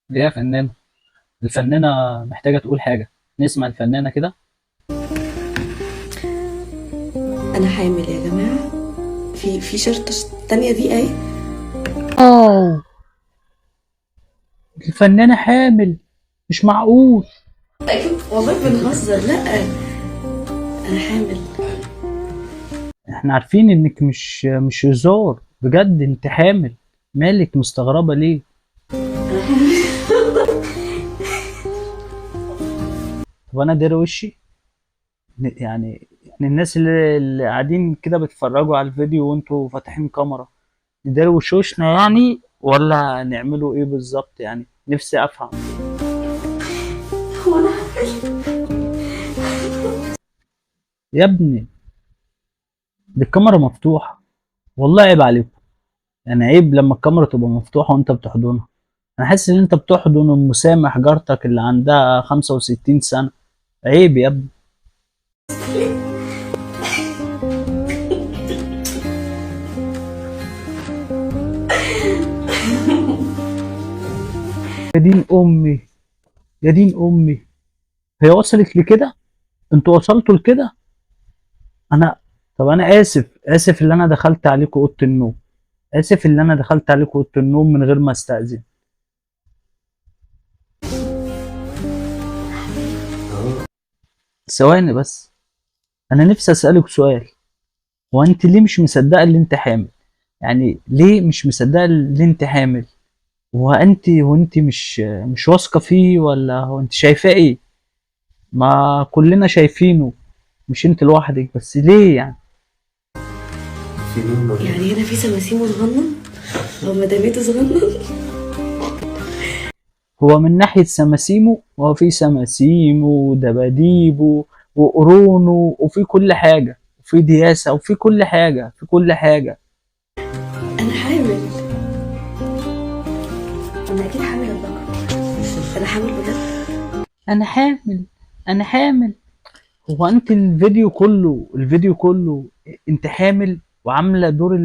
ليه يا فنان؟ الفنانة محتاجة تقول حاجة، نسمع الفنانة كده. انا حامل يا جماعه. في شرطه تانية دي ايه؟ اه، الفنانة حامل، مش معقول. ايوه والله بنهزر، لا انا حامل. احنا عارفين انك مش هزار، بجد انت حامل. مالك مستغربة ليه؟ انا حامل. طب انا داري وشي؟ يعني الناس اللي قاعدين كده بيتفرجوا على الفيديو وانتوا فاتحين كاميرا، نداري وشوشنا يعني ولا نعملوا ايه بالظبط؟ يعني نفسي افهم. هو انا حامل؟ يا ابني، دي الكاميرا مفتوحة، والله عيب عليكم. يعني عيب لما الكاميرا تبقى مفتوحة وانت بتحضنها. انا حاسس ان انت بتحضن ام مسامح جارتك اللي عندها 65 سنة. عيب يا ابني. يا دين امي، يا دين امي، هي وصلت لكده؟ انتوا وصلتوا لكده؟ انا طب انا اسف اللي انا دخلت عليكم اوضه النوم. اسف اللي انا دخلت عليكم اوضه النوم من غير ما استأذن. ثواني بس، انا نفسي اسألك سؤال. هو انت ليه مش مصدقة اللي انت حامل؟ يعني ليه مش مصدقة اللي انت حامل؟ هو انت مش واثقة فيه، ولا هو انت شايفاه ايه؟ ما كلنا شايفينه، مش انت لوحدك، بس ليه يعني؟ يعني هنا في سماسيم صغنن او مداميته صغنن؟ هو من ناحية سماسيمه، هو في سماسيمه ودباديبه وقرونه وفي كل حاجة، وفي دياسة وفي كل حاجة، في كل حاجة. انا حامل. انا اكيد حامل يا بابا. انا حامل بجد. أنا حامل، أنا حامل. هو أنت الفيديو كله أنت حامل وعاملة دور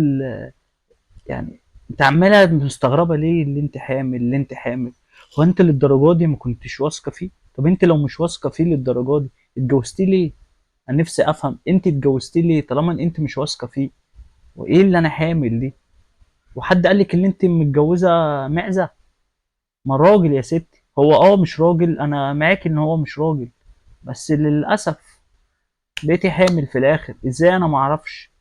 يعني أنت عمالة مستغربة ليه اللي أنت حامل، اللي أنت حامل. هو أنت للدرجة دي ما كنتش واثقة فيه؟ طب أنت لو مش واثقة فيه للدرجة دي، اتجوزتيه ليه؟ انا نفسي افهم انت اتجوزتيه ليه طالما انت مش واثقه فيه. وايه اللي انا حامل دي؟ وحد قال لك ان انت متجوزه معزه؟ ما راجل يا ستي، هو مش راجل، انا معاك ان هو مش راجل، بس للاسف بقيتي حامل في الاخر. ازاي؟ انا ما اعرفش.